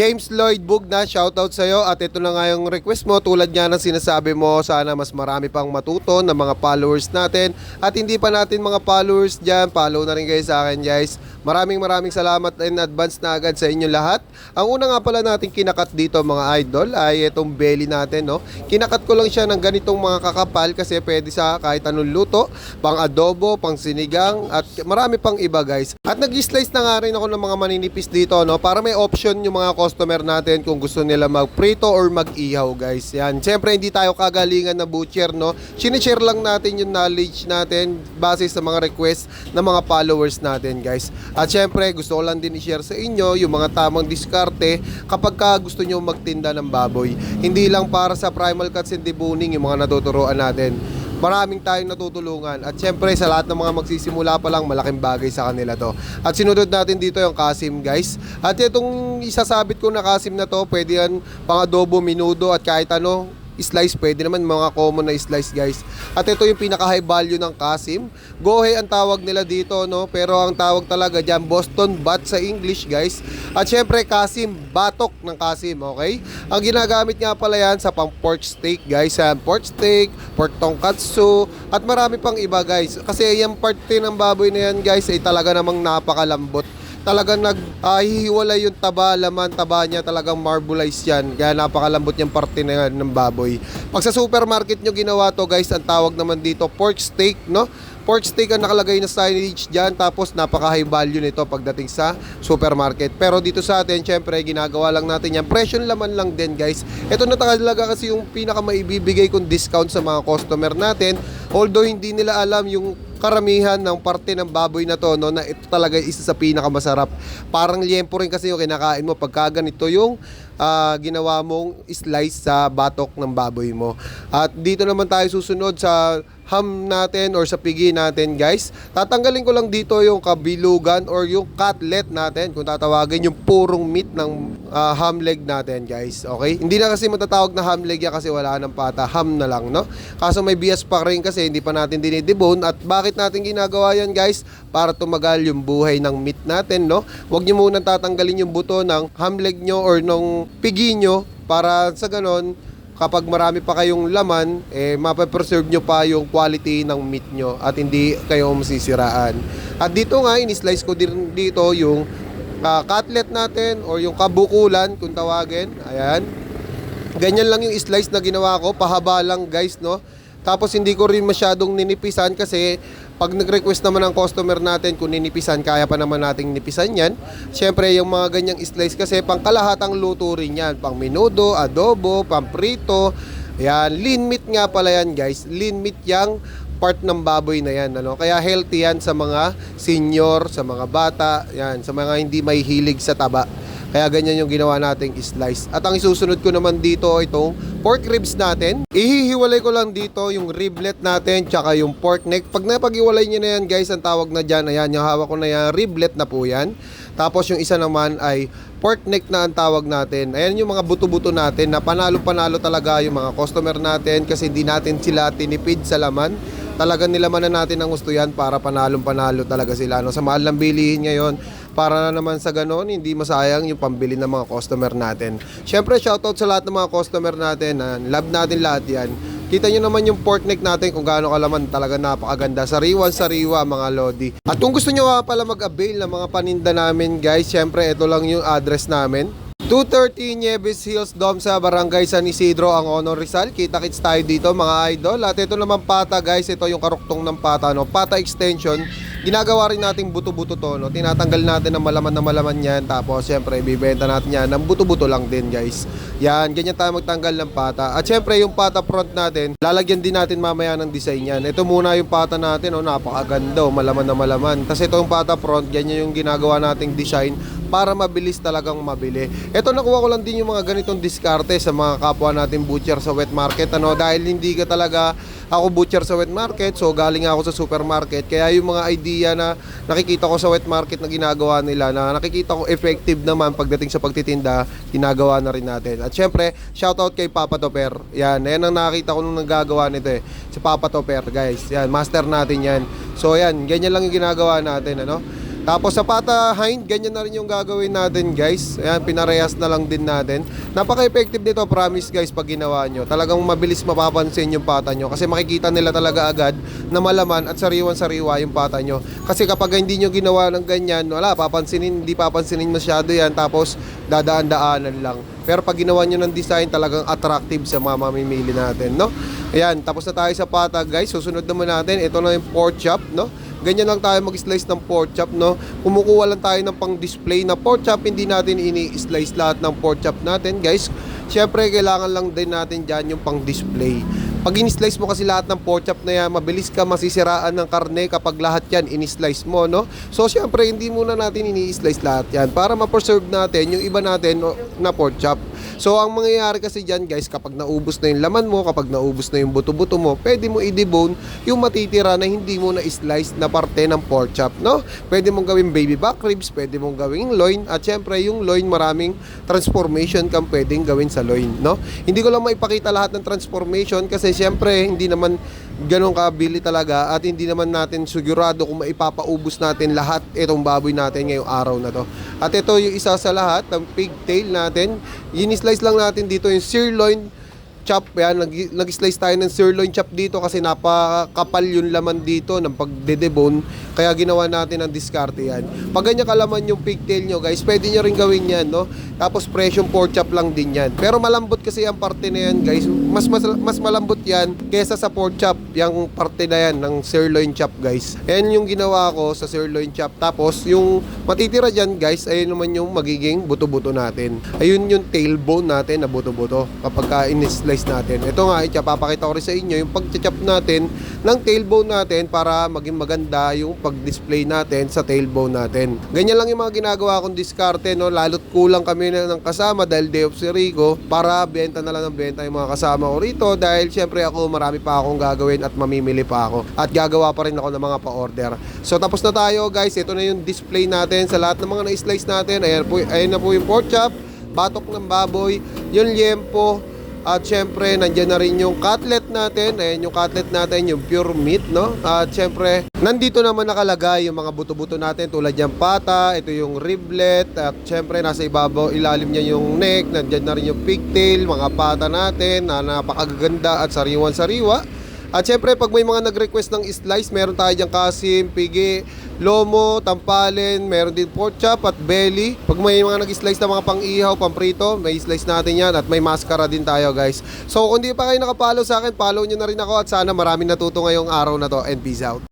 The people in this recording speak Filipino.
James Lloyd Bugna, shoutout sa'yo. At ito na nga yung request mo. Tulad nga ng sinasabi mo, sana mas marami pang matuto ng mga followers natin. At hindi pa natin mga followers dyan, follow na rin kayo sa akin guys. Maraming salamat in advance na agad sa inyo lahat. Ang una nga pala natin kinakat dito mga idol ay itong belly natin, no? Kinakat ko lang siya ng ganitong mga kakapal kasi pwede sa kahit anong luto, pang adobo, pang sinigang at marami pang iba guys. At nag-slice na nga rin ako ng mga maninipis dito, no? Para may option yung mga customer natin kung gusto nila magprito or mag-ihaw guys. Yan. Siyempre hindi tayo kagalingan na butcher, no? Sinishare lang natin yung knowledge natin base sa mga request ng mga followers natin guys. At syempre gusto ko lang din i-share sa inyo yung mga tamang diskarte kapag ka gusto nyo magtinda ng baboy. Hindi lang para sa primal cuts and deboning yung mga natuturuan natin. Maraming tayong natutulungan. At syempre sa lahat ng mga magsisimula pa lang, malaking bagay sa kanila to. At sinunod natin dito yung kasim guys. At itong isasabit ko na kasim na to, pwede yan pang adobo, minudo at kahit ano slice, pwede naman mga common na slice guys. At ito yung pinaka high value ng kasim. Gohe ang tawag nila dito, no? Pero ang tawag talaga dyan Boston Bat sa English guys. At syempre kasim, batok ng kasim, okay? Ang ginagamit nga pala yan sa pang pork steak guys. Pork steak, pork tonkatsu at marami pang iba guys. Kasi yung parte ng baboy na yan guys ay talaga namang napakalambot. Talagang naghihiwalay yung taba, laman, taba niya talagang marbleized yan. Kaya napakalambot yung parte na yan ng baboy. Pag sa supermarket nyo ginawa to guys, ang tawag naman dito pork steak, no? Pork steak ang nakalagay na signage dyan. Tapos napaka high value nito pagdating sa supermarket. Pero dito sa atin, syempre ginagawa lang natin yan. Presyo laman lang din guys. Ito na talaga kasi yung pinaka maibibigay kong discount sa mga customer natin. Although hindi nila alam yung karamihan ng parte ng baboy na to, no, na ito talaga isa sa pinakamasarap. Parang liempo rin kasi yung kinakain mo pagka ganito yung ginawa mong slice sa batok ng baboy mo. At dito naman tayo susunod sa ham natin or sa pigi natin guys. Tatanggalin ko lang dito yung kabilugan or yung cutlet natin, kung tatawagin yung purong meat ng ham leg natin guys. Okay? Hindi na kasi matatawag na ham leg yan kasi wala nang pata, ham na lang, no? Kaso may bias pa rin kasi hindi pa natin dinidebone. At bakit natin ginagawa yan guys? Para tumagal yung buhay ng meat natin, no? Huwag nyo muna tatanggalin yung buto ng ham leg nyo or ng pigi nyo para sa ganon kapag marami pa kayong laman, mapapreserve nyo pa yung quality ng meat nyo at hindi kayo masisiraan. At dito nga, in-slice ko din dito yung cutlet natin or yung kabukulan kung tawagin. Ayan. Ganyan lang yung slice na ginawa ko. Pahaba lang guys, no? Tapos hindi ko rin masyadong ninipisan kasi pag nag-request naman ang customer natin kung ninipisan, kaya pa naman nating nipisan yan. Siyempre yung mga ganyang slice kasi pang kalahatang luto rin yan. Pang menudo, adobo, pang prito. Yan, lean meat nga pala yan guys. Lean meat yang part ng baboy na yan, ano? Kaya healthy yan sa mga senior, sa mga bata, yan, sa mga hindi may hilig sa taba. Kaya ganyan yung ginawa nating slice. At ang isusunod ko naman dito itong pork ribs natin. Ihihiwalay ko lang dito yung riblet natin tsaka yung pork neck. Pag napag-iwalay nyo na yan guys, ang tawag na dyan, ayan, yung hawak ko na yan, riblet na po yan. Tapos yung isa naman ay pork neck na ang tawag natin. Ayan yung mga buto-buto natin na panalo-panalo talaga yung mga customer natin kasi hindi natin sila tinipid sa laman. Talagang nilaman na natin ang gusto yan para panalong-panalo talaga sila, no? Sa mahal ng bilihin ngayon, para na naman sa ganon, hindi masayang yung pambili ng mga customer natin. Siyempre, shoutout sa lahat ng mga customer natin. Love natin lahat yan. Kita nyo naman yung pork neck natin kung gaano kalaman, talaga napakaganda. Sariwa mga lodi. At kung gusto nyo pala mag-avail ng mga paninda namin guys, siyempre ito lang yung address namin. 230 Nieves Hills, Domsa, Barangay San Isidro, ang Honor Rizal. Kita-kits tayo dito mga idol. At ito naman pata guys, ito yung karuktong ng pata, no? Pata extension. Ginagawa rin nating buto-buto to, no? Tinatanggal natin ng malaman yan. Tapos syempre ibibenta natin yan ng buto-buto lang din guys. Yan, ganyan tayo magtanggal ng pata. At syempre yung pata front natin, lalagyan din natin mamaya ng design yan. Ito muna yung pata natin, oh, napakaganda, oh, malaman na malaman. Kasi ito yung pata front, ganyan yung ginagawa nating design para mabilis talagang mabili. Ito nakuha ko lang din yung mga ganitong diskarte sa mga kapwa natin butcher sa wet market, ano, dahil hindi ka talaga ako butcher sa wet market, so galing ako sa supermarket. Kaya yung mga idea na nakikita ko sa wet market na ginagawa nila, na nakikita ko effective naman pagdating sa pagtitinda, ginagawa na rin natin. At syempre, shoutout kay Papa Toper. Yan ang nakita ko nung nagagawa nito eh. Si Papa Toper guys, yan, master natin yan. So yan, ganyan lang yung ginagawa natin, ano. Tapos sa pata hind, ganyan na rin yung gagawin natin guys. Ayan, pinarehas na lang din natin. Napaka-effective nito, promise guys, pag ginawa nyo. Talagang mabilis mapapansin yung pata nyo. Kasi makikita nila talaga agad na malaman at sariwan-sariwa yung pata nyo. Kasi kapag hindi nyo ginawa ng ganyan, wala, hindi papansinin masyado yan. Tapos dadaan-daanan lang. Pero pag ginawa nyo ng design, talagang attractive sa mga mamimili natin, no? Ayan, tapos na tayo sa pata guys. Susunod naman natin, ito na yung pork chop, no? Ganyan lang tayo mag-slice ng pork chop, no? Kumukuha lang tayo ng pang-display na pork chop. Hindi natin ini-slice lahat ng pork chop natin, guys. Siyempre, kailangan lang din natin dyan yung pang-display. Pag in-slice mo kasi lahat ng pork chop na yan, mabilis ka masisiraan ng karne kapag lahat yan in-slice mo, no? So, siyempre, hindi muna natin ini-slice lahat yan para ma-preserve natin yung iba natin na pork chop. So, ang mangyayari kasi dyan, guys, kapag naubos na yung laman mo, kapag naubos na yung buto-buto mo, pwede mo i-debone yung matitira na hindi mo na-slice na parte ng pork chop, no? Pwede mong gawing baby back ribs, pwede mong gawing loin, at syempre, yung loin, maraming transformation kang pwedeng gawin sa loin, no? Hindi ko lang maipakita lahat ng transformation kasi syempre, hindi naman ganun kabili talaga at hindi naman natin sigurado kung maipapaubos natin lahat itong baboy natin ngayong araw na to. At ito yung isa sa lahat ng pigtail natin. Ini-slice lang natin dito yung sirloin chop. Yan, nag-slice tayo ng sirloin chop dito kasi napakapal yung laman dito ng pagdedebone. Kaya ginawa natin ang diskarte yan. Pag ganyan kalaman yung pigtail nyo guys, pwede nyo rin gawin yan, no? Tapos presyong pork chop lang din yan. Pero malambot kasi ang parte na yan guys. Mas malambot yan kesa sa pork chop. Yung parte na yan ng sirloin chop guys. Yan yung ginawa ko sa sirloin chop. Tapos yung matitira dyan guys, ayun naman yung magiging buto-buto natin. Ayun yung tailbone natin na buto-buto kapag in-slice natin. Ito nga, papakita ko rin sa inyo yung pag-chop natin ng tailbone natin para maging maganda yung pag-display natin sa tailbone natin. Ganyan lang yung mga ginagawa kong diskarte, no? Lalo't kulang kami ng kasama dahil day off si Rico para benta na lang ng benta yung mga kasama ko rito dahil syempre ako marami pa akong gagawin at mamimili pa ako at gagawa pa rin ako ng mga pa-order. So tapos na tayo guys, ito na yung display natin sa lahat ng mga na-slice natin. Ayan na po yung pork chop, batok ng baboy, yung liempo, at syempre, nandiyan na rin yung cutlet natin. Ayan yung cutlet natin, yung pure meat, no? At syempre, nandito naman nakalagay yung mga buto-buto natin tulad yung pata, ito yung riblet, at syempre, nasa ibabaw, ilalim niya yung neck, nandiyan na rin yung pigtail, mga pata natin na napakaganda at sariwan-sariwa. At syempre, pag may mga nag-request ng slice, meron tayo diyang kasim, pigi, lomo, tampalin, meron din pork chop at belly. Pag may mga nag-slice na mga pang-ihaw, pang-prito, may slice natin yan at may mascara din tayo guys. So kung di pa kayo nakapollow sa akin, follow nyo na rin ako at sana maraming natuto ngayong araw na to and peace out.